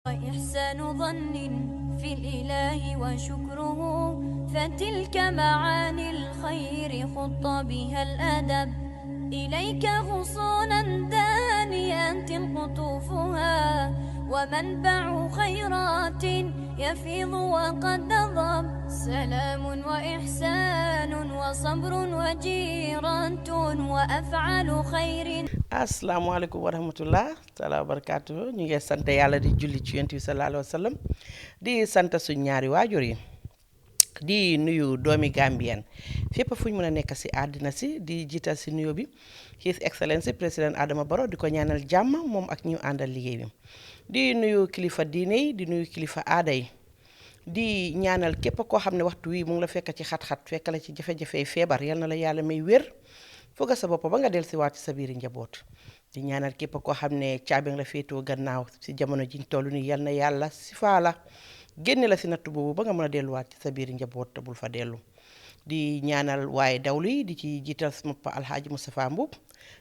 وإحسان ظن في الإله وشكره فتلك معاني الخير خط بها الأدب إليك غصونا دانيات قطوفها ومنبع خيرات يفيض وقد نضب سلام وإحسان وصبر وجيرة وأفعال خير. asalaamaaleykum wa rahmatullah taala wa barakaatu ñu ngi sant yàlla di julli ci yonent bi sallallahu alayhi wa sallam di sant suñ ñaari waajur yi di nuyu doomi Gambien fépp fu ñu mën a nekk si àddina si di jiital si nuyo bi His Excellency président Adama Barrow di ko ñaanal jàmm moom ak ñu àndal liggéey bi di nuyu kilifa diine yi di nuyu kilifa aada yi di ñaanal képp koo xam ne waxtu wi mu ngi la fekk ci xat-xat fekk la ci jafe-jafe feebar yal na la yàlla may wér fooga sa bopp ba nga dellusiwaat ci sa biir njaboot di ñaanal képp koo xam ne caabi la féetoo gannaaw ci jamono jiñ toll nii yal na yàlla sifaa la génne la si natt boobu ba nga mën a delluwaat ci sa biir njaboot te bul fa dellu di ñaanal waaye dawlu yi di ci jiital sama papa Alhaji Moustapha Mboup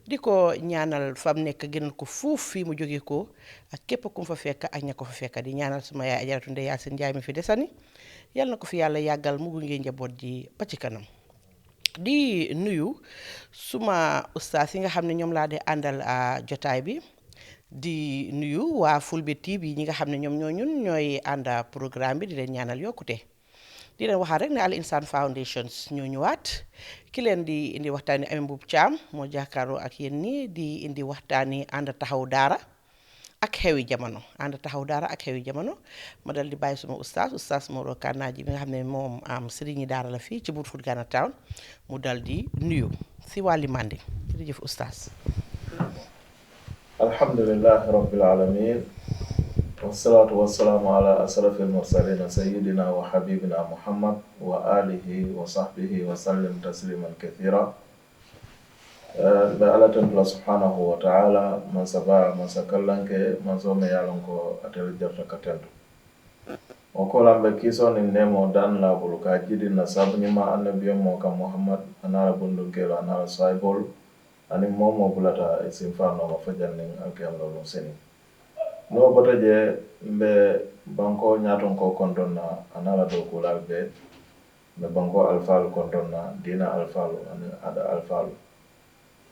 di ko ñaanal fam nekk gënal ko fuuf fii mu jóge ko ak képp ku mu fa fekk ak ña ko fa fekk di ñaanal suma yaay Ajaratu Ndeye Yacine Ndiaye mi fi desani yal na ko fi yàlla yàggal mu gunge njaboot ji ba ci kanam. di nuyu suma ustaas yi nga xam ne ñoom laa di àndal jotaay bi di nuyu waa Fulbe TV ñi nga xam ne ñoom ñooy ànd programme bi di leen ñaanal yokkute di leen waxaat rek ne Al Insaan Foundations ñoo ñëwaat ki leen di indi waxtaani Amie Mboup Thiam moo jàkkaarloo ak yéen nii di indi waxtaani ànd taxaw daara ak xewi jamono ànd taxaw daara ak xewi jamono ma dal di bàyyi suma ustaas Moro Kanaji bi nga xam ne moom am sëriñi daara la fii ci Brufut Ghana Town mu dal di nuyu si wàlli mandi jërëjëf ustaas. alhamdulillahi rabbil alamin wasalaatu wasalaamu ala asrafil mursalina sayidina wa habibina muhammad wa alihi wa sahbihi wa sallim tasliman kathira. Be ala tentula subhanahu wa ta'ala man saba man sakallanke man some yalon ko atel jarta katentu o ko lambe kiso ni nemo dan la buluka jidi na sabu nyima annabiyo mo ka muhammad anara bundu gelo anara saibol ani momo bulata isimfano ma fajannin alkiyam lo seni no bota je be banko nyaton ko kondonna anara do ko lalbe be banko alfal kondonna dina alfal ani ada alfal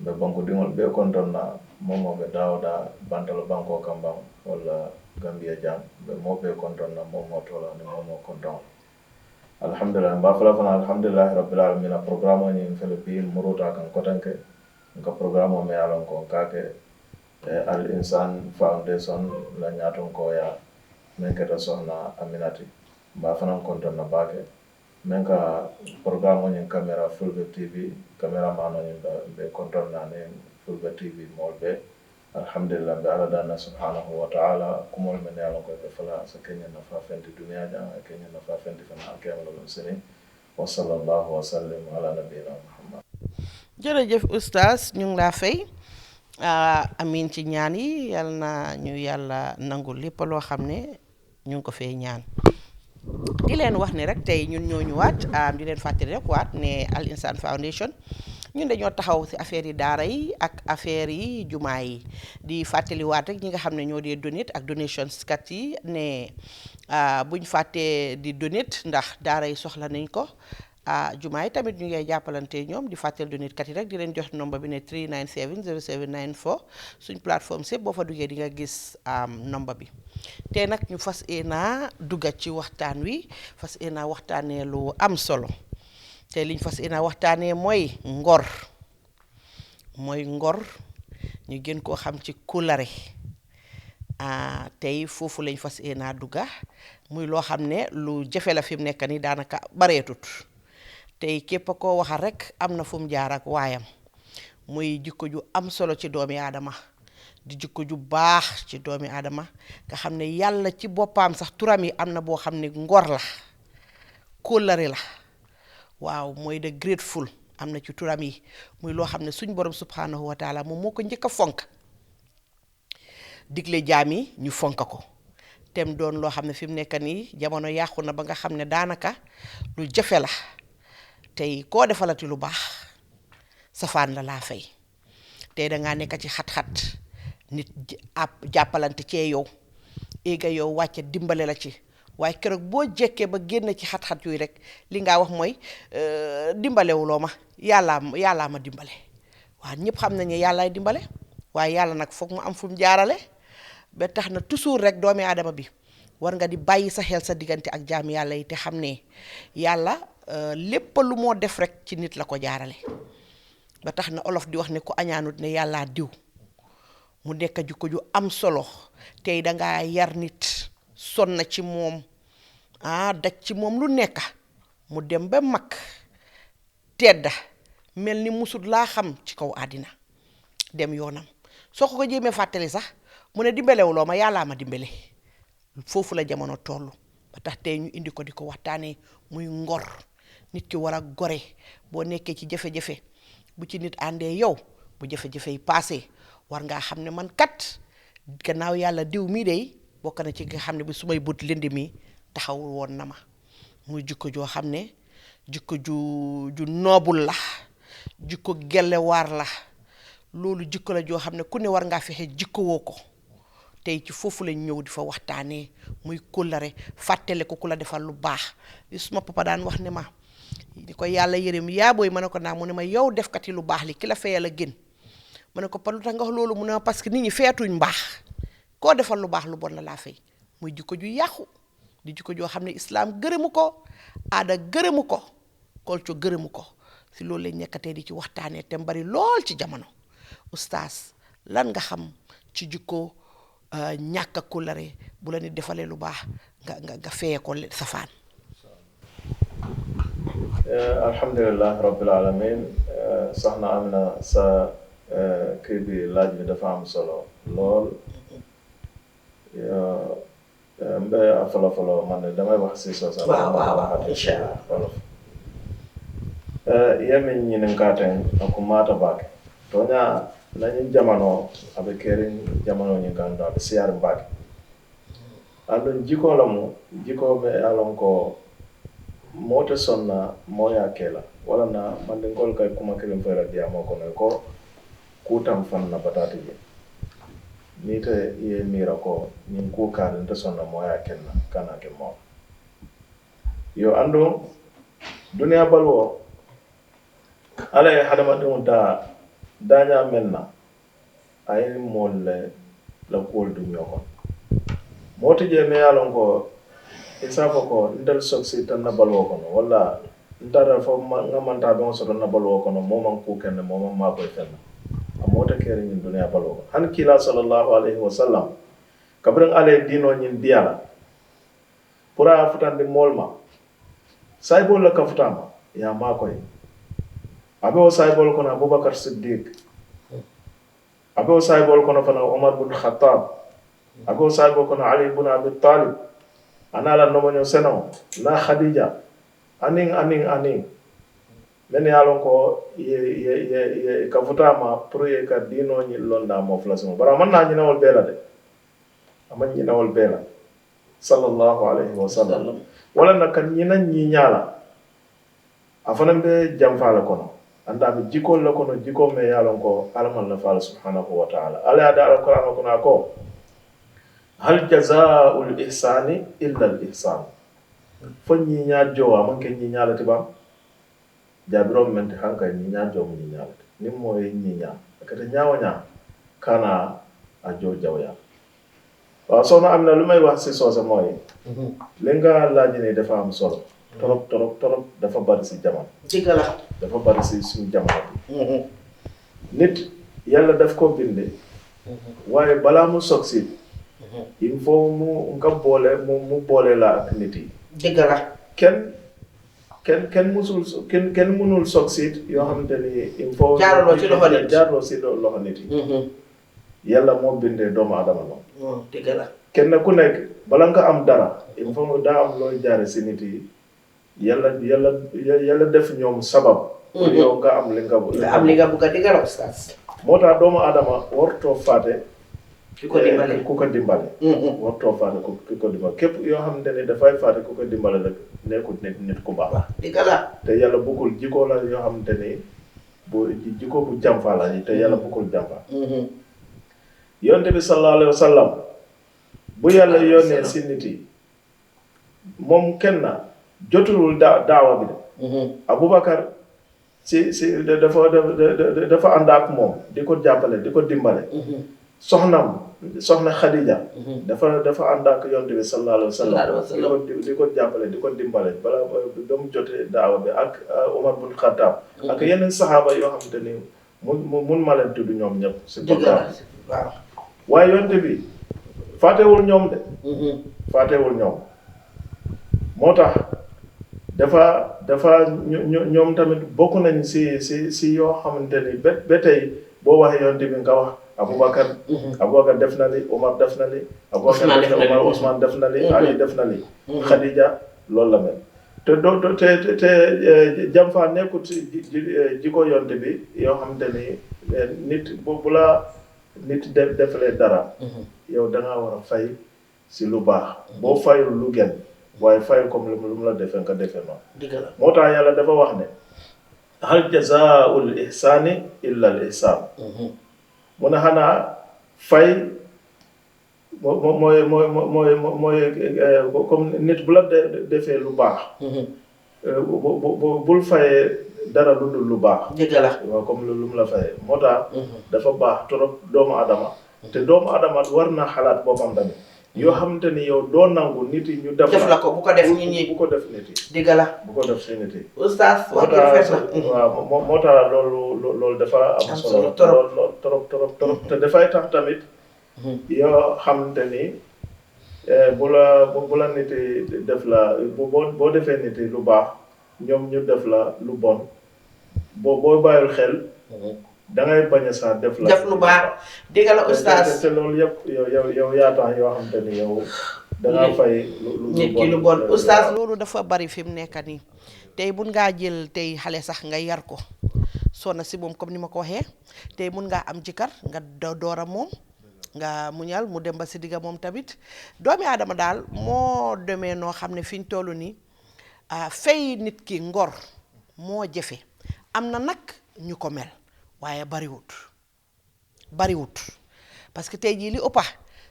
be banko dingol be kontonna momo be dawda bantalo banko kambam wala gambia jam be mo be kontonna momo tola ni momo konton alhamdulillah ba fala fana alhamdulillah rabbil alamin programme ni philippine muruta kan kotanke ka programme me alon ko kake Al Insaan Foundation la ñaton ko ya men keta sohna Aminati ba fana kontonna bake men ka programme ni camera Fulbe TV camera mano ni be kontonna ne Fulbe TV molbe alhamdulillah be ala dana subhanahu wa ta'ala kumol men yalo ko be fala sa kenya na fa fenti dunya ja kenya na fa fenti fana akema lo sene wa sallallahu wa sallim ala nabiyina muhammad. jërëjëf ustaas ñu ngi laa fay amiin ci ñaan yi yal na ñu yàlla nangul lépp loo xam ne ñu ngi ko fee ñaan di leen wax ne rek tey ñun ñoo ñëwaat di leen fàttali rek waat ne Al Insaan Foundation ñun dañoo taxaw ci affaire yi daara yi ak affaire yi jumaa yi di fàttaliwaat rek ñi nga xam ne ñoo dee donate ak donations kat yi ne buñ fàttee di donate ndax daara yi soxla nañ ko jumaa yi tamit ñu ngay jàppalante ñoom di fàttali donate kat yi rek di leen jox nombre bi ne 397 0794 suñ plateforme sépp boo fa duggee di nga gis nombre bi te nag ñu fas yéenaa duggat ci waxtaan wi fas yéenaa waxtaanee lu am solo te liñ fas yéenaa waxtaanee mooy ngor ñu gën koo xam ci kóllëre tey foofu lañ fas yéenaa dugga muy loo xam ne lu jafe la fi mu nekk nii daanaka bareetut tey képp koo waxal rek am na fu mu jaar ak waayam muy jikko ju am solo ci doomi aadama di jikko ju baax ci doomi aadama nga xam ne yàlla ci boppam sax turam yi am na boo xam ne ngor la kóllëre la waaw mooy the grateful am na ci turam yi muy loo xam ne suñ borom subhanahu wa taala moom moo ko njëkk a fonk digle jaam yi ñu fonk ko tem doon loo xam ne fi mu nekk nii jamono yàqu na ba nga xam ne daanaka lu jafe la tey koo defalati lu baax safaan la laa fay tey dangaa nekk ci xat-xat nit ab jàppalante cee yow éega yow wàcce dimbale la ci waaye keroog boo jekkee ba génn ci xat-xat yooyu rek li nga wax mooy dimbalewuloo ma yàllaa ma dimbale waaw ñëpp xam nañu yàllaay dimbale waaye yàlla nag foog mu am fu mu jaarale ba tax na toujours rek doomi aadama bi war nga di bàyyi sa xel sa diggante ak jaami yàlla yi te xam ne yàlla lépp lu moo def rek ci nit la ko jaarale ba tax na olof di wax ne ku añaanut ne yàllaa diw mu nekk jikko ju am solo tey dangaa yar nit sonn na ci moom daj ci moom lu nekk mu dem ba mag tedda mel ni musut laa xam ci kaw àddina dem yoonam soo ko jéemee fàttali sax mu ne dimbalewuloo ma yàllaa ma dimbale foofu la jamono toll ba tax tey ñu indi ko di ko waxtaanee muy ngor nit ki war a gore boo nekkee ci jafe-jafe bu ci nit àndee yow bu jafe-jafe yi paase war ngaa xam ne man kat gannaaw yàlla diw mii de bokk na ci nga xam ne bi su may but lindi mi taxawul woon na ma muy jikko joo xam ne jikko ju noobul la jikko gellewaar la loolu jikko la joo xam ne ku ne war ngaa fexe jikko woo ko tey ci foofu lañ ñëw di fa waxtaanee muy kóllare fàttale ko ku la defal lu baax li suma papa daan wax ne ma ni ko yàlla yërëm yaa booy ma ne ko naa mu ne ma yow defkati lu baax li ki la fayal a gën ma ne ko par lu tax nga wax loolu mu ne ma parce que nit ñi feetuñ mbaax koo defal lu baax lu bon la laa fay muy jikko ju yàqu di jikko joo xam ne islaam gërëmu ko aada gërëmu ko culture gërëmu ko si loolu lañ nekkatee di ci waxtaanee te bari lool ci jamono oustaz lan nga xam ci jikko ñàkk a kóllare bu la nit defalee lu baax nga feye ko safaan. alhamdulilah rabbil alamin soxna Amina sa kii bi laaj bi dafa am solo lool mbe a folo man ne damay wax si soosa waaw inshallah wolof yemin ñinin katen ako mata baake toña nañin jamano aɓe kerin jamano ñin ganduɗa aɓe siyar baake andun jiko la mu jiko ɓe alon ko mote sonna moya kela wala na mandinkol kay kuma kirin fayra diyamo kono ko kutam fanna batati je ni te ye mira ko ñin ku karin te sonna moya kenna kana ke mo yo andu duniya balwo ala ye hadamadiŋo daña meŋ na a ye moolu la kuwolu duŋ ñoo kono moo ti jee me ye a loŋ ko i se a fo ko ntelu sokisiita na baluwo kono walla ntata fo nga manta beŋo soto na baluwo kono moo maŋ kuu kenne moo maŋ maakoyi feŋ na a moo te keeri ñiŋ duniyaa baluwo kono hani kiilaa sallallahu alayhi wa sallam kabiriŋ ala ye diinoo ñiŋ diya la pour a ye futandi moolu ma sayiboolu la kafutaama ye a maakoyi abe o saybol kono Abubakar Siddiq abe o saybol kono fana Omar bin Khattab abe o saybol kono Ali bin Abi Talib anala nomoño seno na Khadija aning men yalon ko ye kafutama pour ye ka dino ñi londa mo flasimo bara man na ñinawol bela de aman ñinawol bela sallallahu alayhi wa sallam wala na kan ñinan ñi ñala afana be jamfala kono anda be jikol la kono jiko me yalon ko alaman la faala subhanahu wa ta'ala ala da alquran ko na ko hal jazaa'ul ihsani illa al ihsan fo ñi ñaar jowa man ke ñi ñaala tiba jabiro men te hanka ñi ñaar jow ñi ñaala ni moy ñi ñaar kata ñaawña kana a jow jawya wa so na amna lumay wax ci sosa moy lenga laajine dafa am solo torop dafa bari si jamono digala dafa bari si suñu jamono bi nit yàlla daf ko binde waaye balaa mu succeed il faut mu nga boole mu boole la ak nit yi digala kenn mënul succeed yoo xamante ni il faut jaarloo si loxo nit yi yàlla moo bindee doomu adama noonu digala kenn ku nekk bala nga am dara il faut nga daa am looy jaare si nit yi yàlla def ñoom sabab pour yow nga am li nga bëgg a digala ustaas moo tax doomu adama warutoo faate ku ko dimbale warutoo faate ku ko dimbale képp yoo xamante ne dafay faate ku ko dimbale rek nekkul nit ku baax digala te yàlla bëggul jikko la yoo xamante ni jikko bu jàmfa la te yàlla bëggul jàmfa yonte bi sallallahu alayhi wa sallam bu yàlla yónnee si nit yi moom kenn jotulul daawa bi de Aboubacar dafa ànd ak moom di ko jàppale di ko dimbale soxna Khadija dafa ànd ak yonent bi sallallahu alayhi wa sallam di ko jàppale di ko dimbale balaa ba mu jotee daawa bi ak Umar bun Khattab ak yeneen saxaaba yoo xamante ni mun ma leen tudd ñoom ñëpp si programme waaw waaye yonent bi fàttewul ñoom de fàttewul ñoom moo tax dafa ñoom tamit bokk nañ si yoo xamante ni ba tey boo waxee yonent bi nga wax Aboubacar def na li Omar def na li Aboubacar def na Omar Ousmane def na li Ali def na li Khadija loolu la mel te jam faa nekkut jikko yonent bi yoo xamante ni nit bu la nit defalee dara yow dangaa war a fay si lu baax boo fayul lu gën waaye fay comme lu mu la defee nga defee noonu moo tax yàlla dafa wax ne hal jazaa'ul ihsaani illa al ihsaan mu ne xanaa fay mooy comme nit bu la defee lu baax bul fayee dara lu dul lu baax waaw comme lu mu la fayee moo tax dafa baax trop doomu adama te doomu adama war na xalaat boppam tamit yoo xamante ni yow doo nangu nit yi ñu def la ko bu ko def nit ñi bu ko def nit yi dëgg la bu ko def si nit yi oustaz waaw moo tax loolu dafa am solo trop te dafay tax tamit yoo xamante ni bu la nit yi def la boo defee nit yi lu baax ñoom ñu def la lu bon boo bàyyil xel dangay bañ a sax def lu baax dégg la oustaz te loolu yëpp yow yaa tax yoo xamante ni yow dangaa fay nit ki lu bon oustaz loolu dafa bari fi mu nekk nii tey mun ngaa jël tey xale sax nga yar ko sonna si moom comme ni ma ko waxee tey mun ngaa am jëkkër nga doora moom nga muñal mu dem ba si digga moom tamit doomi aadama daal moo demee noo xam ne fi ñu toll nii fay nit ki ngor moo jafe am na nag ñu ko mel waaye bariwut parce que tey jii li ëppa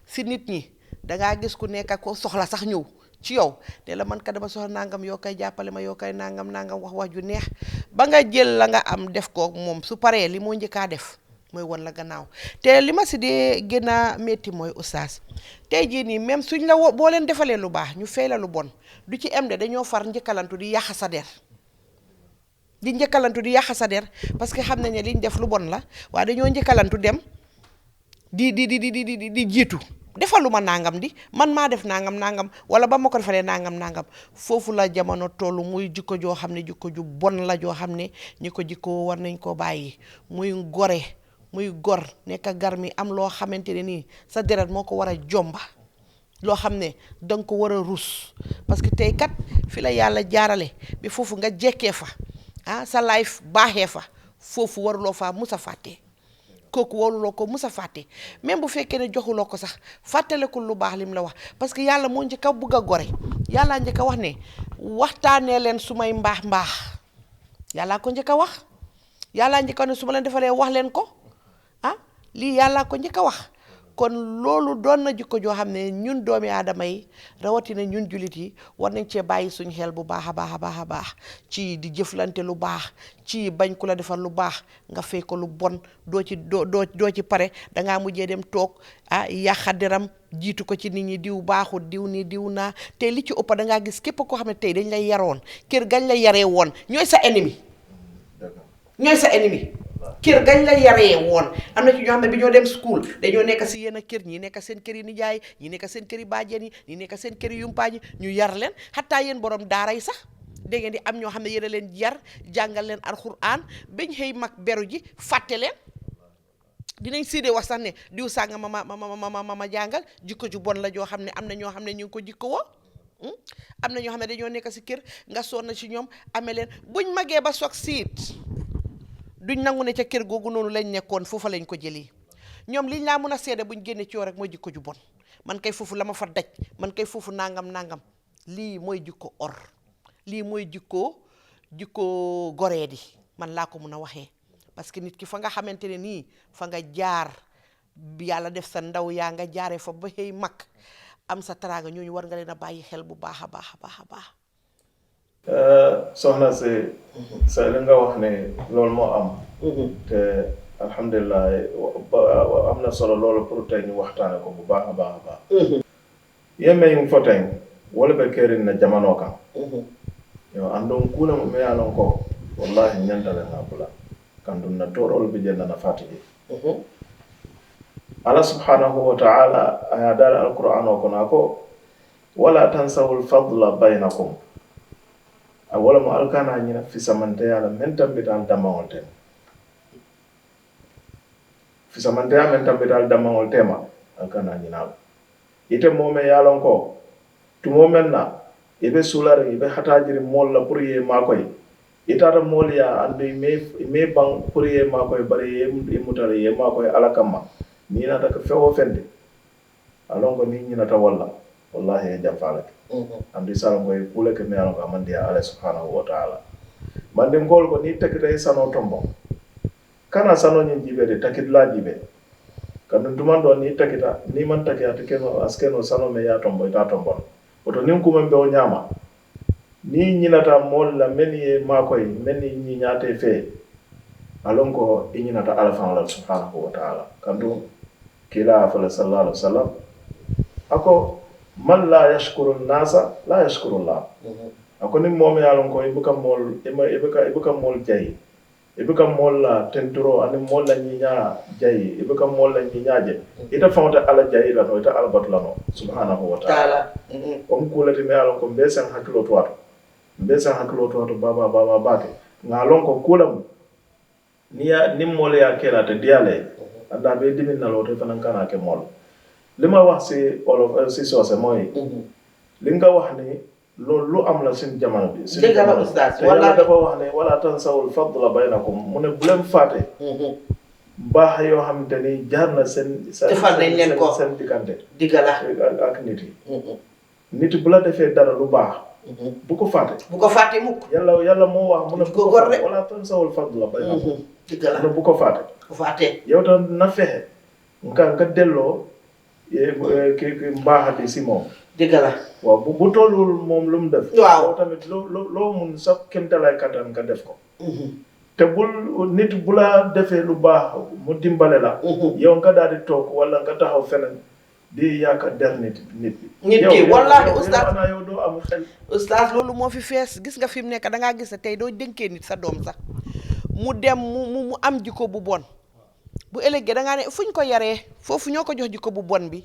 si nit ñi dangaa gis ku nekk ko soxla sax ñëw ci yow te la man ka dama soxla nangam yoo koy jàppale ma yoo koy nangam wax ju neex ba nga jël la nga am def ko moom su paree li moo njëkkaa def mooy won la gannaaw te li ma si dee gën a métti mooy oustaz tey jii nii même suñ la boo leen defalee lu baax ñu fay la lu bon du ci em de dañoo far njëkkalantu di yàq sa der parce que xam nañ ne liñ def lu bon la waaye dañoo njëkkalantu dem di jiitu defalu ma nangam di man maa def nangam wala ba ma ko defalee nangam foofu la jamono tollu muy jikko joo xam ne jikko ju bon la joo xam ne ñi ko jikko war nañ koo bàyyi muy gor nekk gar mi am loo xamante ne nii sa deret moo ko war a jomba loo xam ne danga ko war a rus parce que tey kat fi la yàlla jaarale bi foofu nga jekkee fa sa life baaxee fa foofu waruloo fa musa fàtte kooku waruloo ko musa fàtte même bu fekkee ne joxuloo ko sax fàttalekul lu baax lim la wax parce que yàlla moo njëkk a bugg a gore yàlla njëkk a wax ne waxtaanee leen su may mbaax yàllaa ko njëkk a wax yàllaa njëkk a ne su ma leen defalee wax leen ko lii yàllaa ko njëkk a wax kon loolu doon na jikko joo xam ne ñun doomi aadama yi rawatina ñun jullit yi war nañ cee bàyyi suñu xel bu baax a baax ci di jëflante lu baax ci bañ ku la defal lu baax nga fay ko lu bon doo ci pare dangaa mujjee dem toog yàqa deram jiitu ko ci nit ñi diw baaxul diw nii diw naa te li ci ëpp dangaa gis képp koo xam ne tey dañ lay yaroon kër gañ la yaree woon ñooy sa ennemi kër gañ la yaree woon am na ci ñoo xam ne bi ñoo dem school dañoo nekk si yenn kër ñi nekk seen kër yi nijaay ñi nekk seen kër yi bàjjen yi ñi nekk seen kër yi yumpaañ yi ñu yar leen xataa yéen borom daara yi sax da ngeen di am ñoo xam ne yéen a leen yar jàngal leen alxuraan bañ xëy mag beru ji fàtte leen dinañ séedee wax sax ne diw sànga ma jàngal jikko ju bon la joo xam ne am na ñoo xam ne ñu ngi ko jikko woo am na ñoo xam ne dañoo nekk si kër nga sonn ci ñoom amee leen buñ magee ba soog siit duñ nangu ne ca kër googu noonu lañ nekkoon foofa lañ ko jëlee ñoom liñ laa mën a seede buñ génnee ci yow rek mooy jikko ju bon man kay foofu la ma fa daj man kay foofu nangam lii mooy jikko lii mooy jikko goreedi man laa ko mën a waxee parce que nit ki fa nga xamante ne nii fa nga jaar yàlla def sa ndaw yaa nga jaaree fa ba xëy mag am sa teraanga ñooñu war nga leen a bàyyi xel bu baax a baax a baax a baax. soxna si sa li nga wax ne loolu moo am te alhamdulilah am na solo loolu pour tey ñu waxtaane ko bu baax a baax a baax yemmeyin foten wala ɓe kerin na jamano kan yo andon kuula mo meyalon ko wallahi ñantale nga bula kandum na torol bi jendana fatiji Allah subhanahu wa ta'ala aya dal alquran o kono ko wala tansawul fadla bainakum wala mo alkana ñina fi samante yala men tambital damawol tem fi samante ya men tambital damawol tema alkana ñina ite mome yalon ko tumo menna ibe sulare ibe hatajiri mol la pour ye makoy itata mol ya andu me bang pour ye makoy bare ye mutale ye makoy alakama ni na tak fewo fende alon ko ni ñina ta walla wallahi jam falake andu salon ko kule ke me alon ko amandi Allah subhanahu wa ta'ala mande ngol ko ni tekete sano tombo kana sano nyi jibe de takit la jibe kan dumando ni takita ni man takita keno askeno sano me ya tombo ita tombo oto nin kuma mbe o ñama ni ñinata mool la men ye makoy men ñi ñaate fe alon ko i ñinata alafan la subhanahu wa ta'ala kandu kila fala sallallahu alaihi wasallam ako man la yashkuru nasa la yashkuru Allah ako ni mom yalon ko ibuka mool ibuka mool jay ibuka mool la tenturo ani mool la ñi ñaa jay ibuka mool la ñi ñaaje ita fawta ala jay la no ita albatu la no subhanahu wa ta'ala on kulati me alon ko be san hakilo to baba bake ngalon ko kulam niya nimmole ya kela te diale anda be dimin na loto fanan kana ke mol lima wax ci olof ci sosé moy linga wax ni lu am la sin jamana bi sin jamana ustaz wala dafa wax ne wala tansawul fadla bainakum mune bulem faté baax yoo xamante ni jaar na seen seen diggante ak nit yi nit bu la defee dara lu baax bu ko fàtte mukk yàlla moo wax mu ne bu ko fàtte wala tansawul fadla bainakum mu ne bu ko fàtte yow tam na fexe nga delloo ki mbaaxati si moom dëgg la waaw bu tollul moom lu mu def waaw tamit loo mun sa kéemtalaay kattan nga def ko te nit bu la defee lu baax mu dimbale la yow nga daal di toog wala nga taxaw feneen di yaakaar der nit ki wallaahi oustaz yow doo am xel oustaz loolu moo fi fees gis nga fi mu nekk da ngaa gis ne tey doo dénkee nit sa doom sax mu dem mu am jikko bu bon bu ëllëgee da ngaa ne fuñ ko yaree foofu ñoo ko jox jikko bu bon bi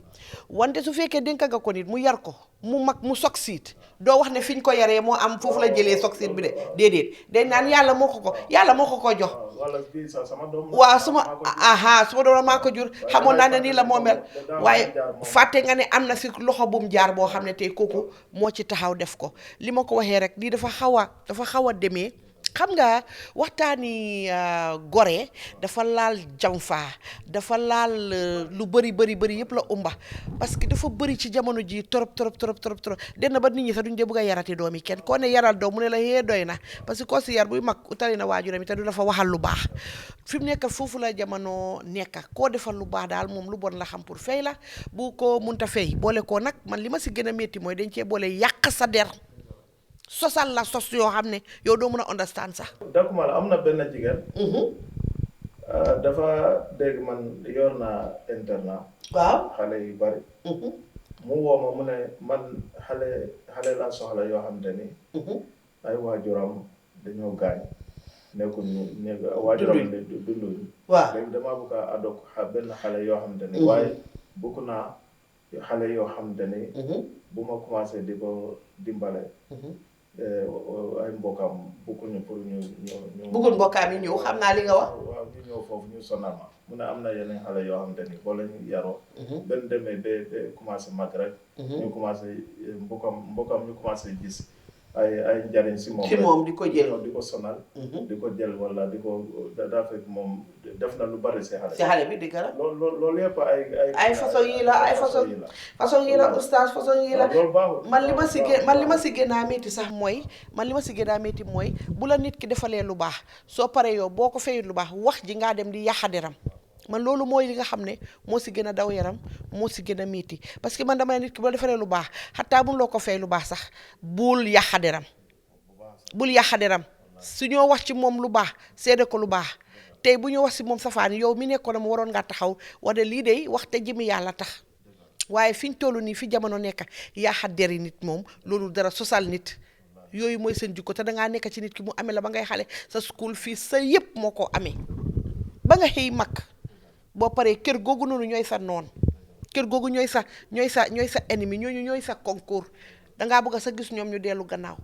wante su fekkee dénk nga ko nit mu yar ko mu mag mu succeed doo wax ne fiñ ko yaree moo am foofu la jëlee succeed bi de déedéet dañ naan yàlla moo ko ko jox waaw su ma doon maa ko jur xamoon naa ne nii la moo mel waaye fàtte nga ne am na fi loxo bum jaar boo xam ne tey kooku moo ci taxaw def ko li ma ko waxee rek lii dafa xaw a demee xam nga waxtaani gore dafa laal jamfaa dafa laal lu bëri yëpp la umba parce que dafa bëri ci jamono ji trop den ba nit ñi sax duñ dee bëgg a yarati doom yi kenn koo ne yaral doom mu ne la hee doy na parce que koo si yar buy mag utali na waajuram te du dafa waxal lu baax fi mu nekk foofu la jamono nekka koo defal lu baax daal moom lu bon la xam pour fay la bu ko munta fay boole koo nag man li ma si gën a métti mooy dañ cee boole yàq sa der sosal la sos yoo xam ne yow doo mën a understand sax. dakuma la am na benn jigéen. dafa dégg man yor naa internat. waaw xale yu bari. mu woo ma mu ne man xale laa soxla yoo xam te ni. ay waajuram dañoo gaañ. waajuram dunduñu. waaw léegi damaa bëgg a adok benn xale yoo xam te ni. waaye bëgg naa xale yoo xam te ni. bu ma commencé di ko dimbale. ay mbokkam bëgguñu pour ñu bëggul mbokkaam yi ñëw xam naa li nga wax. waaw ñu ñëw foofu ñu sonal ma mu ne am na yeneen xale yoo xamante ni boo lañu yaroo. benn demee ba commencé mag rek. ñu commencé mbokkam ñu commencé gis ay njariñ si moom. si moom di ko jël di ko sonal. di ko jël wala di ko daa fekk moom def na lu bari si xale. si xale bi dëgg la. loolu yëpp ay façon yi la façon yi la oustaz façon yi la. loolu baaxul man li ma si gën a métti sax mooy bu la nit ki defalee lu baax soo paree yow boo ko fayut lu baax wax ji ngaa dem di yàq deram man loolu mooy li nga xam ne moo si gën a daw yaram moo si gën a miiti parce que man damay nit ki boo defaree lu baax xataa bu loo ko fay lu baax sax bul yàqa deram su ñoo wax ci moom lu baax seede ko lu baax tey bu ñu wax si moom safaan yow mi nekkoon mu waroon ngaa taxaw wala lii de wax te jëmi yàlla tax waaye fi ñu toll nii fi jamono nekk yaaxa deri nit moom loolu dara sosal nit yooyu mooy seen jikko te dangaa nekk ci nit ki mu amee la ba ngay xale sa school fii sa yëpp moo ko amee ba nga xëy mag boo paree kër googu noonu ñooy sa noon kër googu ñooy sa ennemi ñooy sa concours dangaa bëgg sa gis ñoom ñu dellu gannaaw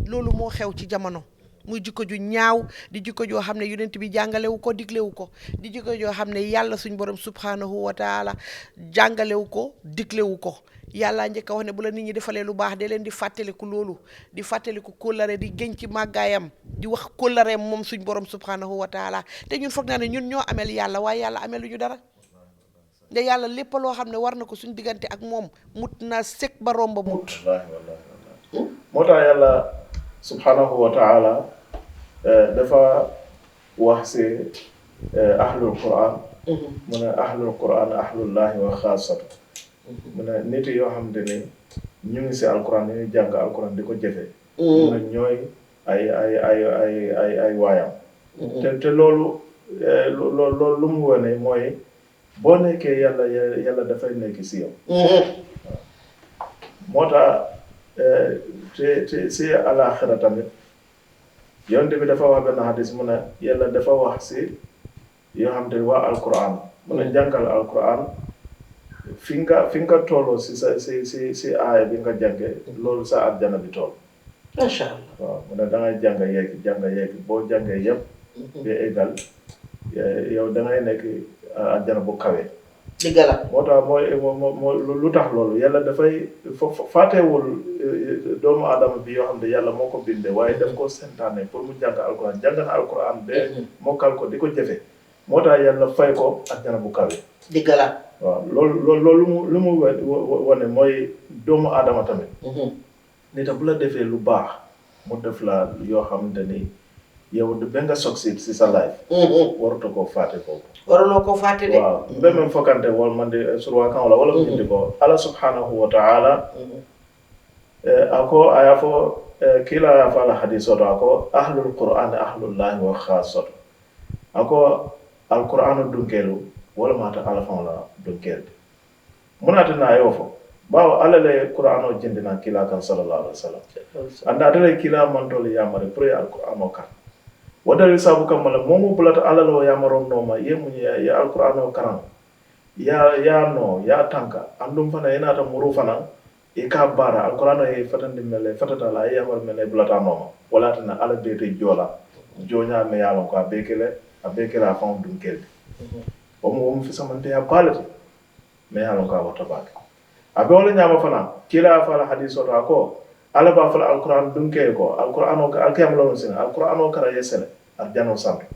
loolu moo xew ci jamono muy jikko ju ñaaw di jikko joo xam ne yonent bi jàngalewu ko diglewu ko di jikko joo xam ne yàlla suñ borom subhanahu wa taala jàngalewu ko diglewu ko yàlla njëkk a wax ne bu la nit ñi defalee lu baax de leen di fàttaliku loolu di fàttaliku kóllare di gën ci màggaayam di wax kóllareem moom suñ borom subhanahu wa taala te ñun foog naa ne ñun ñoo amel yàlla waaye yàlla amelu ñu dara nde yàlla lépp loo xam ne war na ko suñ diggante ak moom mut na sëg ba romba mut moo tax yàlla subhanahu wa taala dafa wax si ahlul quran mu ne ahlul quran ahlullahi wa xaasatu mu ne nit yoo xamante ni ñu ngi si alquran ñu jàng alquran di ko jëfe mu ne ñooy ay waayam te loolu lu mu wone mooy boo nekkee yàlla dafay nekk si yow moo tax te si alaxira tamit yonent bi dafa wax benn hadis mu ne yàlla dafa wax si yoo xam te waa alquran mu ne jàngal alquran fi nga tolloo si si aaya bi nga jànge loolu sa àjjana bi toll macha allah waaw mu ne dangay jàng yeeg boo jàngee yëpp ba égal yow dangay nekk àjjana bu kawe dëgg la moo tax mooy lu tax loolu yàlla dafay fàttewul doomu aadama bi yoo xam ne yàlla moo ko bindee waaye daf ko sentaane pour mu jàng alquran jàng na alquran ba mokkal ko di ko jëfe moo tax yàlla fay ko àjjana bu kawe dëgg la waaw loolu lu mu wane mooy doomu aadama tamit nit bu la defee lu baax mu def la yoo xamante ni yow ba nga succeed si sa life waruta koo fàtte kooku waruloo ko fàtte de waaw mbe men fokante wol mande surwa kan wala mu indi ko ala subhanahu wa ta'ala ako aya fo kila ya fa ala hadiso do ako ahlul qur'an ahlullahi wa khassatu ako alqur'anu dunkelu wala mata ala fa wala dunkelde munata na yo fo bawo ala le qur'ano jindina kila kan sallallahu alaihi wasallam anda dale kila man tole yamare pour alqur'ano kan wadari sabu kamala momo bulata ala lo yamaron noma yemu ya alqur'ano karam ya no ya tanka andum fana yana ta muru fana e ka bara alqur'ano e fatande mele fatata la yamar mele bulata noma wala tan ala be te jola jonya me yalon ko abekele afon dum kelde o mo fi samante ya balati me yalon ko wata bak abe wala nyama fana kila fala hadiso to ko ala ba fala alquran dum ke ko alqur'ano ka alkiyam lawon sin alqur'ano kara yesele arjano santo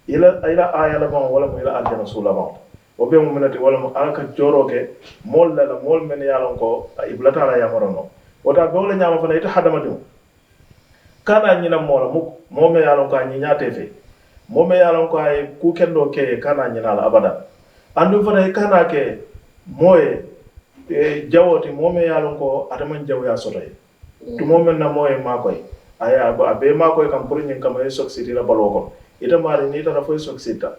ila aya la bon wala mo ila arjano sula bon o be mo menati wala mo alka joroke mol la mol men yalon ko iblata la yamarono wota be wala nyama fana ita hadama dum kana nyina mola mo me yalon ko nyi nyate fe mo me yalon ko ay ku kendo ke kana nyina la abada andu fana kana ke moye jawoti mo me yalon ko ataman jaw ya sotoy tumo men na moye makoy aya abe makoy kam pour nyin kam ay soksiti la balo ko ita mari ni ta fo soksita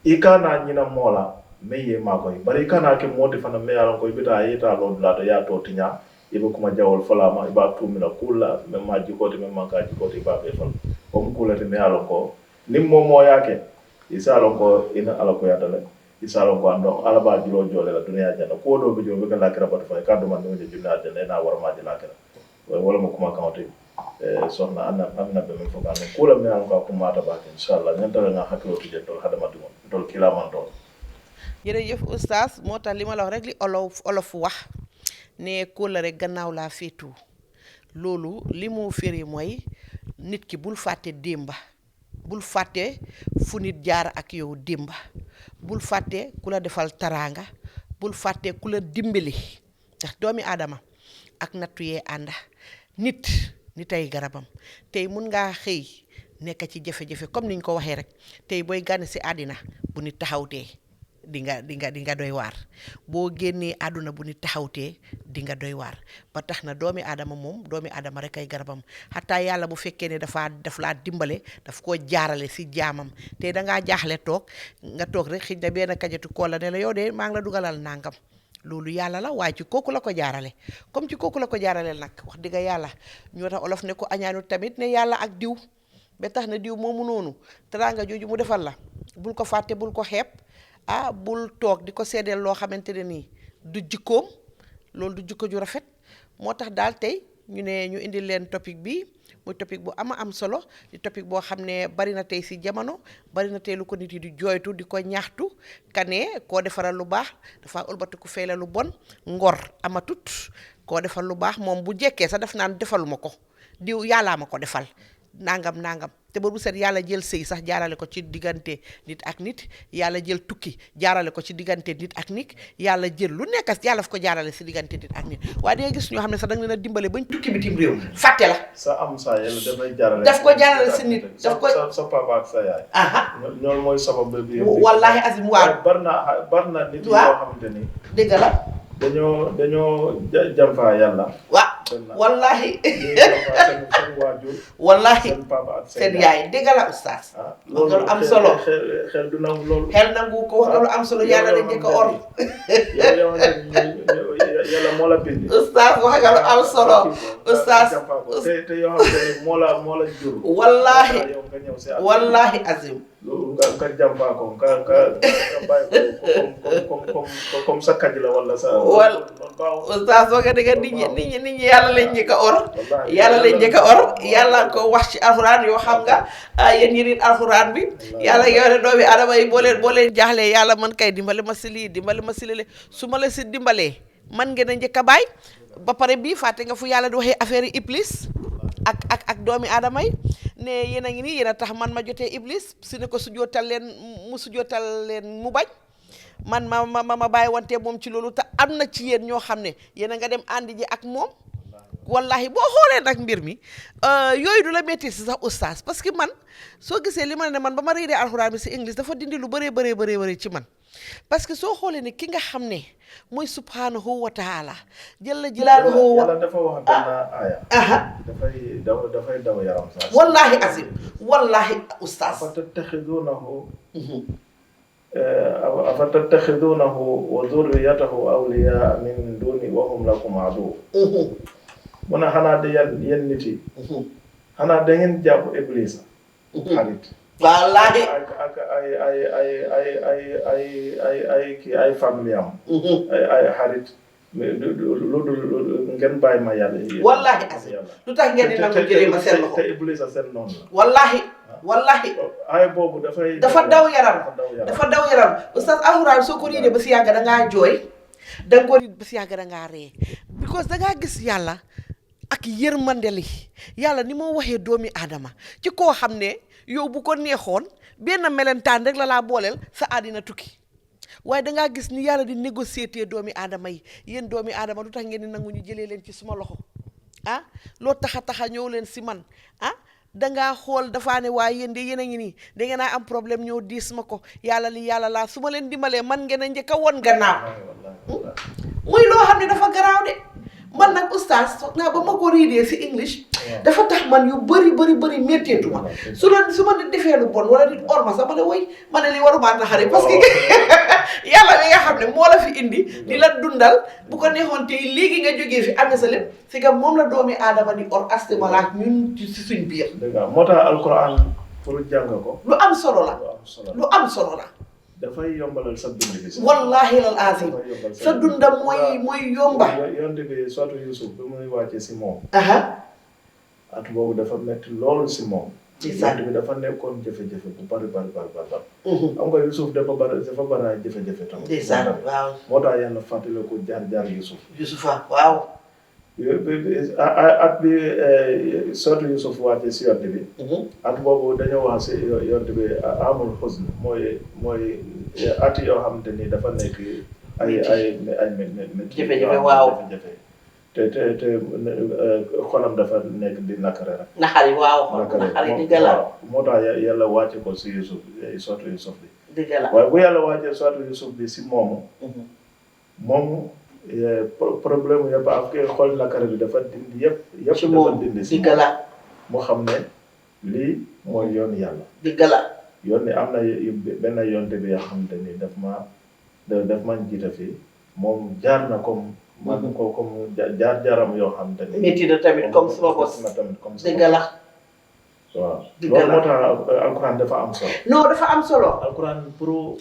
ikana nyina mola meye makoy bari kana ke moti fana me yalon ko bita ayita lo dula ya to tinya ibe kuma jawol fala ma iba tumina kula me ma jikoti me ma ka jikoti ba be fal o mu kula te me yalon ko nim mo yake isa lon ko ina ala ko yadale isa lon ko ando ala ba jilo jole la dunya jana ko do be jo be la kira bat fa ka do man no je junna jana na war ma jila kira wala mo kuma kawte soxna amna be men foga ne kula me an ko kuma ta ba inshallah ñanta nga hakilo tu jetol hadama dum dol kila man dol jërëjëf oustaz moo tax li ma la wax rek li olof wax ne kóola rek gannaaw laa féetu loolu li mu firi mooy nit ki bul fàtte démba bul fàtte fu nit jaar ak yow démba bul fàtte ku la defal taraanga bul fàtte ku la dimbali ndax doomi aadama ak nattu yee ànda nit ay garabam tey mun ngaa xëy nekk ci jafe-jafe comme niñ ko waxee rek tey booy gane si àddina bu nit taxawtee di nga doy waar boo génnee àdduna bu nit taxawtee di nga doy waar ba tax na doomi aadama moom doomi aadama rek ay garabam xataa yàlla bu fekkee ne daf laa dimbale daf koo jaarale si jaamam te dangaa jaaxle toog nga toog rek xëj na benn kajetu kool la ne la yow de maa ngi la dugalal nangam loolu yàlla la waaye ci kooku la ko jaarale comme ci kooku la ko jaarale nag wax dëgg yàlla ñoo tax olof ne ko añaanu tamit ne yàlla ak diw ba tax na diw moomu noonu teraanga jooju mu defal la bul ko fàtte bul ko xeeb bul toog di ko seedeel loo xamante ne nii du jikkoom loolu du jikko ju rafet moo tax daal tey ñu ne ñu indil leen topic bi muy topic bu am solo di topic boo xam ne bari na tey si jamono bari na tey lu ko nit yi di jooytu di ko ñaxtu kane koo defaral lu baax dafa ëlbatiku fay la lu bon ngor amatut koo defal lu baax moom bu jekkee sax def naan defaluma ko diw yàllaa ma ko defal nangam te ba bu set yàlla jël sëy sax jaarale ko ci diggante nit ak nit yàlla jël tukki jaarale ko ci diggante nit ak nit yàlla jël lu nekk yàlla fa ko jaarale si diggante nit ak nit waaye dangay gis ñoo xam ne sax da nga leen a dimbale bañ tukki bitim réew fàtte la sa am sa yàlla dafay jaarale daf ko jaarale si nit daf ko sa papa ak sa yaay ñoom mooy sabab bi wallahi azim waaw bar na nit yoo xamante ni dëgg la dañoo jàmfaa yàlla wallahi seen waajur wallahi seen papa ak seen yaay dëgg la oustaz loolu am solo xel du nangu loolu xel nangu ko wax nga lu am solo yàlla la njëkk a or yow yàlla moo la bind oustaz wax nga lu am solo oustaz te yoo xam ne moo la jur wallahi yow nga ñëw si wallahi azim loolu nga jàmpaa ko nga bàyyi ko comme sa kaj la wala sa oustaz soo ko dégg nit ñi yàlla lañ njëkk a or yàlla lañ njëkk a or yàlla ko wax ci alxuraan yoo xam nga yéen ñi nit alxuraan bi yàlla yore doomi adama yi boo leen jaaxlee yàlla man kay dimbali ma si lii dimbali ma si lii su ma la si dimbalee man ngeen a njëkk a bàyyi ba pare bii fàtte nga fu yàlla di waxee affaire yi iblis ak doomi aadama yi ne yéen a ngi nii yéen a tax man ma jotee iblis su ne ko su jootal leen mu bañ man ma bàyyi wante moom ci loolu te am na ci yéen ñoo xam ne yéen a nga dem àndi ji ak moom wallahi boo xoolee nag mbir mi yooyu du la métti si sax oustaz parce que man soo gisee li ma ne man ba ma réeree alxuraan bi si english dafa dindi lu bëree ci man parce que soo xoolee ne ki nga xam ne mooy subhanahu wa taala jalla jalaaluhu yàlla dafa wax benn aaya dafay daw yaram sax wallahi azim wallahi oustaz afatattaxiduunahu wa zurriyatahu awliyaa min duni wa hum lakum aduw mu ne xanaa de yéen nit yi xanaa da ngeen jàpp iblis xarit wallahi ak ay famille am ay xarit lu ngeen bàyyi ma yàlla wallahi azim lu tax ngeen di nangu jëlee ma seen loxo te iblis a seen noonu la wallahi ay boobu dafa daw yaram oustaz alxuraan soo ko riidee ba si yàgg dangaa jooy danga ko riid ba si yàgg dangaa ree because dangaa gis yàlla ak yërmande li yàlla ni moo waxee doomi aadama ci koo xam ne yow bu ko neexoon benn melentaan rek la laa booleel sa àddina tukki waaye dangaa gis ni yàlla di négocier doomi aadama yi yéen doomi aadama lu tax ngeen di nangu ñu jëlee leen ci suma loxo loo taxa ñëw leen si man dangaa xool dafaa ne waaye yéen de yéen a ngi nii da ngeen a am problème ñëw diis ma ko yàlla li yàlla laa su ma leen dimbalee man ngeen a njëkk a woon gannaaw muy loo xam ne dafa garaaw de man nag oustaz foog naa ba ma ko riidee si english dafa tax man yu bëri métteetu ma su ma nit defee lu bon wala nit or ma sax ma ne woy ma ne li waruma naxari parce que yàlla mi nga xam ne moo la fi indi di la dundal bu ko neexoon tey léegi nga jógee fi amee sa lépp c'est que moom la doomi aadama di or astemalaak ñun ci suñ biir moo tax alquran pour jàng ko lu am solo la dafay yombalal sa dund bi wallahi lal azim sa dunda mooy yomba yonte bi sotu Yusuf bi muy wàcce si moom at boobu dafa metti loolu si moom yonte bi dafa nekkoon jafe-jafe bu bari xam nga Yusuf dafa bari jafe-jafe tam waaw moo tax yàlla fàttale ko jaar Yusufa waaw at bi sotu Yusuf wàcce si yonte bi at boobu dañoo wax si yonte bi amul xusn mooy at yoo xamante ni dafa nekk ay jafe-jafe waaw te xolam dafa nekk di nakare rek naxari di gala moo tax yàlla wàcce ko si Yusuf sotu Yusuf bi dëgg la waaye bu yàlla wàccee soit Yusuf bi si moomu problème yëpp ak xool nakare bi dafa dindi yëpp dafa dindi si dëgg la mu xam ne lii mooy yoon yàlla dëgg la yoon ni am na benn yoonte bi yoo xamante ni daf ma jiita fii moom jaar na comme man ko comme jaaram yoo xamante ni métti na tamit comme sama bos dëgg la waaw loolu moo tax alquran dafa am solo non dafa am solo alquran pour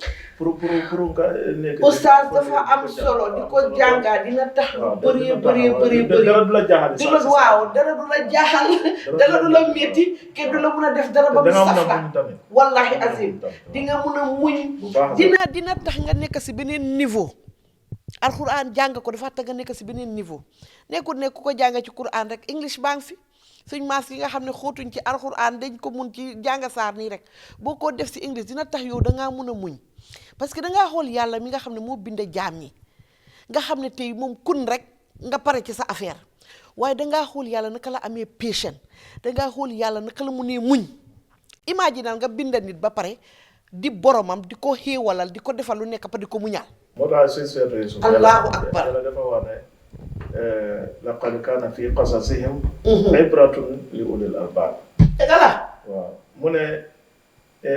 nga nekk oustaz dafa am solo di ko jàngaa dina tax bëri dara du la jaaxal waaw dara du la jaaxal dara du la métti kenn du la mun a def dara ba mu saf la wallahi azim di nga mun a muñ dina tax nga nekk si beneen niveau alquran jàng ko dafa tax nga nekk si beneen niveau nekkul ne ku ko jàng ci quran rek english baa ngi fi suñ maas yi nga xam ne xóotuñ ci alxuraan dañ ko mun ci jàng saar nii rek boo ko def si english dina tax yow dangaa mun a muñ parce que dangaa xool yàlla mi nga xam ne moo bind jaam ñi nga xam ne tey moom kun rek nga pare ci sa affaire waaye dangaa xool yàlla naka la amee patient dangaa xool yàlla naka la mu nee muñ imagine nga bind nit ba pare di boromam di ko xéewalal di ko defal lu nekk pa di ko muñal moo tax suñ seetu yi allahu akbar yàlla dafa wax ne laqad kaana fi qasasihim ibratun li ulil albab dëgg la waaw mu ne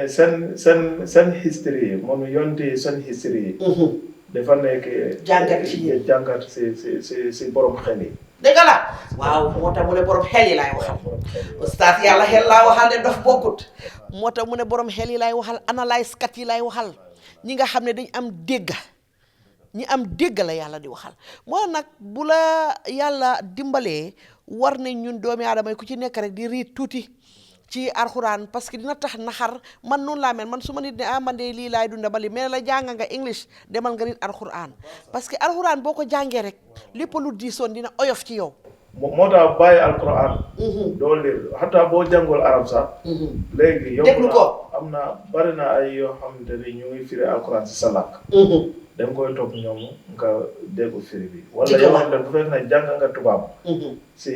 seen history yi moom yonti seen history yi dafa nekk jàngat si borom xel yi dëgg la waaw moo tax mu ne borom xel yi laay waxal ustaas yàlla xel laa waxal ne daf bokkut moo tax mu ne borom xel yi laay waxal analyse kat yi laay waxal ñi nga xam ne dañ am dégg ñi am dégg la yàlla di waxal moo nag bu la yàlla dimbalee war ne ñun doomi aadama yi ku ci nekk rek di riit tuuti ci alxuraan parce que dina tax naxar man noonu laa mel man su ma nit ne man de lii laay dunda bali mais la jàng nga english demal nga riit alxuraan parce que alxuraan boo ko jàngee rek lépp lu diisoon dina oyof ci yow moo tax bàyyi alquran doo liir xataa boo jàngul arab sax léegi yow déglu ko am na bari na ay yoo xamante ni ñu ngi firi alquran si sa làkk da nga koy topp ñoom nga déggu firi bi wala yoo xam ne bu fekk ne jàng nga tubaab si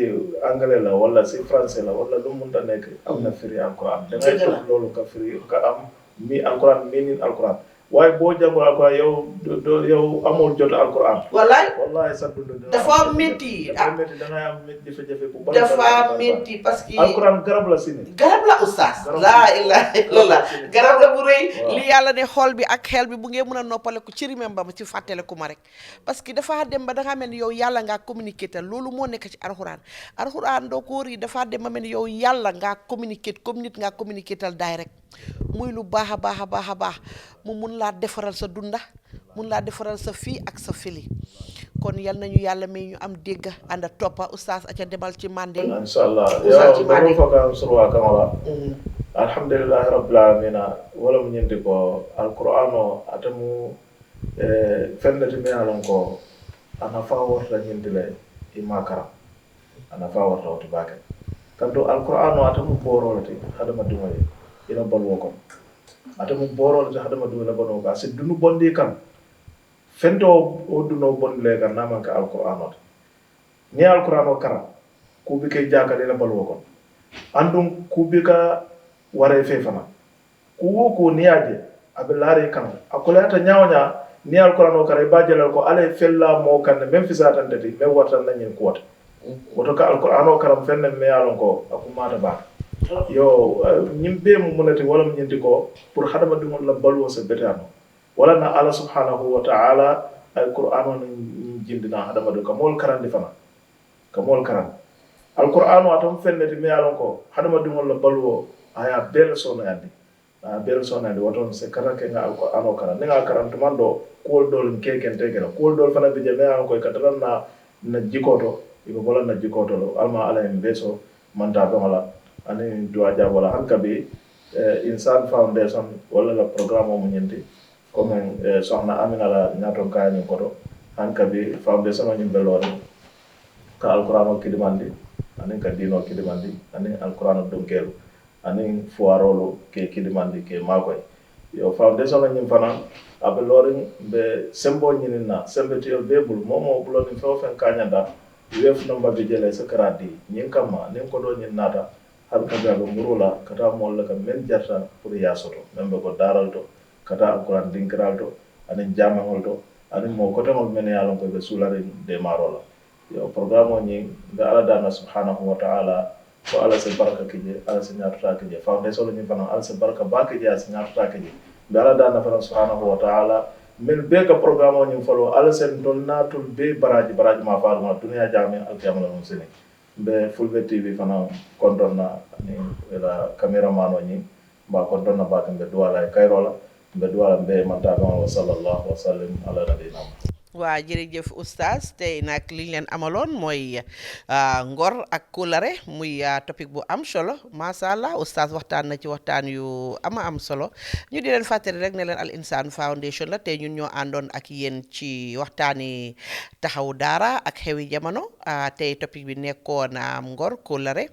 anglais la wala si français la wala lu munta nekk am na firi alquran da ngay topp loolu nga firi nga am alquran miinin alquran waaye boo jàngul alquran yow amul jot alquran wallahi sa dund dafa métti da ngay am jafe-jafe bu bari dafa métti parce que alquran garab la si ne garab la oustaz laa ilaha illallah garab la bu rëy li yàlla ne xool bi ak xel bi bu ngeen mën a noppale ko ci rimem ba ci fàttale ku ma rek parce que dafa dem ba da nga mel ni yow yàlla ngaa communiqué tal loolu moo nekk ci alquran doo ko wër yi dafa dem ba mel ni yow yàlla ngaa communiqué comme nit ngaa communiqué tal direct muy lu baax a baax a baax a baax mu mun laa defaral sa dunda mun laa defaral sa fii ak sa fili kon yal nañu yàlla may ñu am dégg ànd toppa oustaz aca demal ci mande inshallah yow dama foga surwa kamala alhamdulillahi rabbil alamin wala mu ñenti ko alquran o atamu fennati me alon ko ana fa warta ñenti le imakara ana fa warta wati bake kanto alquran o atamu borolati hadama dumay ina balwo kon atamu borolati hadama dumay bono ga se dunu bondi kan fento o duno bonle kan namanka alquran o ni alquran o kara kubi kay jaaka ina balwo kon andum kubi ka ware fe fana kuwo ko niyaje abe laare kan akolata nyawnya ni alquran o kara bajala ko ale fella mo kan même fisatan tati me wartan nanyin ko wata woto ka alquran o kara fenne me yalon ko akumata ba yo nyimbe mu munati wala mu nyinti ko pour hadama dum la balwo se betano wala na ala subhanahu wa ta'ala alquran o jindina hadama do kamol karande fana kamol karan alquran o atam fenneti me yalon ko hadama dum la balwo aya bel sono yandi woton se karake nga alquran o karan nga karan to mando kol dol keken tegela kol dol fana bi je me yalon ko kataran na jikoto ibo bolan na jikoto lo alma ala en beso manta do mala ani duwa jabola hankabe insan foundation wala la programme mo nyenti comme soxna amina la ñaton kayani koto hankabe foundation o nyimbe lori ka alquran o kidimandi anin ka dino kidimandi anin alquran o donkelu anin fuarolo ke kidimandi ke makoy yo foundation o nyim fana abe lori be sembo nyinina sembe tiyo bebul momo buloni feofen kanyanda wef number bi jele sakradi nyin kama nin ko do nyin nata har ka galo murula kata molla ka men jarta pour ya soto membe ko daral to kata alquran dinkiral to anin jamangol to anin mo kotemol men yalon ko be sulare de marola yo programme o ni ga ala dana subhanahu wa ta'ala ko ala se baraka kije ala se nyata kije foundation ni fana ala se baraka ba kije ala se nyata kije be ala dana fana subhanahu wa ta'ala min be ka programme o ni folo ala se don natul be baraji ma faalu ma dunya jami al qiyamah no sene be fulbe tv fana kontonna ni la cameraman o ni ba kontonna ba kan be duwala kayrola be duwala be manta wa sallallahu wa sallam ala nabiyina waa jërëjëf oustaz tey nag li ñu leen amaloon mooy ngor ak kóllare muy topic bu am solo macha allah oustaz waxtaan na ci waxtaan yu am solo ñu di leen fàttali rek ne leen Al Insaan Foundation la tey ñun ñoo àndoon ak yéen ci waxtaani taxawu daara ak xewi jamono tey topic bi nekkoon ngor kóllare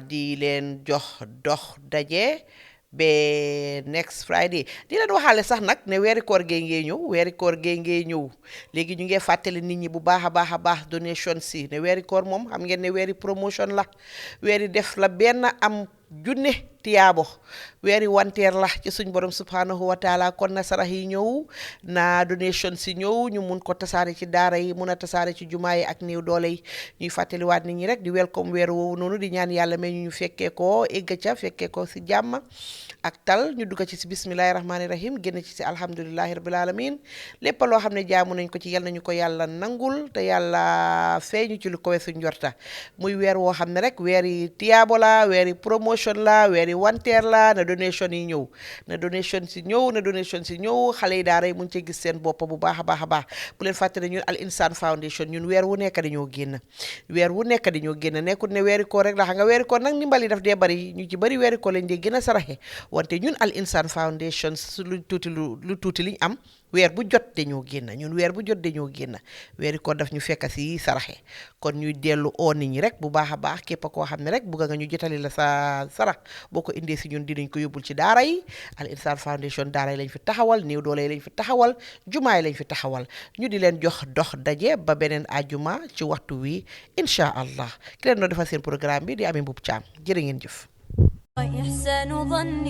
di leen jox dox daje ba next Friday di leen waxaale sax nag ne weeri koor gee ngee ñëw léegi ñu ngi fàttali nit ñi bu baax a baax donation si ne weeri koor moom xam ngeen ne weeri promotion la weeri def la benn am junne tiyaabo weeri wanteer la ci suñ borom subhanahu wa taala kon na sarax yi ñëw na donation si ñëw ñu mun ko tasaare ci daara yi mun a tasaare ci jumaa yi ak néew doole yi ñuy fàttaliwaat nit ñi rek di welcome weeru woowu noonu di ñaan yàlla may ñu fekkee ko egg ca fekkee ko si jàmm ak tal ñu dugg ci si bismillahi rahmaani rahim génn ci si alhamdulillahi rabbil alamin lépp loo xam ne jaamu nañ ko ci yal nañu ko yàlla nangul te yàlla feeñu ci lu ko weesu njorta muy weer woo xam ne rek weeri tiyaabo la weeri promotion la weeri wanteer la na donation yi ñëw na donation si ñëw xale yi daara yi mun ci gis seen bopp bu baax a baax bu leen fàtte ne ñun Al Insaan Foundation ñun weer wu nekk dañoo génn nekkul ne weeri koor rek la xam nga weeri koor nag ndimbali daf dee bari ñu ci bari weeri koor lañ dee gën a saraxe wante ñun Al Insaan Foundation lu tuuti liñ am weer bu jot dañoo génn weeri koor daf ñu fekk si saraxe kon ñuy dellu oo nit ñi rek bu baax a baax képp koo xam ne rek bugga nga ñu jotali la sa sarax boo ko indee si ñun dinañ ko yóbbul ci daara yi Al Insaan Foundation daara yi lañ fi taxawal néew doole yi lañ fi taxawal jumaa yi lañ fi taxawal ñu di leen jox dox daje ba beneen àjjuma ci waxtu wi incha allah ki leen doon defal seen programme bi di Ami Mbub Caam jërë ngeen jëf. وإحسان ظن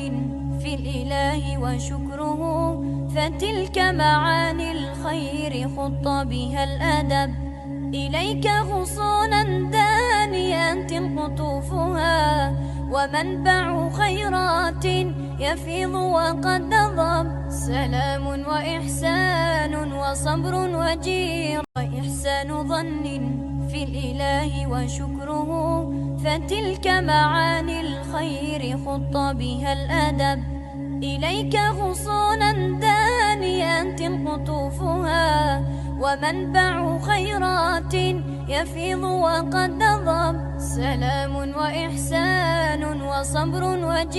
في الإله وشكره فتلك معاني الخير خط بها الأدب إليك غصونا دانيات قطوفها ومنبع خيرات يفيض وقد ضب سلام وإحسان وصبر وجير وإحسان ظن في الإله وشكره فتلك معاني الخير خط بها الأدب إليك غصونا دانيات قطوفها ومنبع خيرات يفيض وقد ضب سلام وإحسان وصبر وجير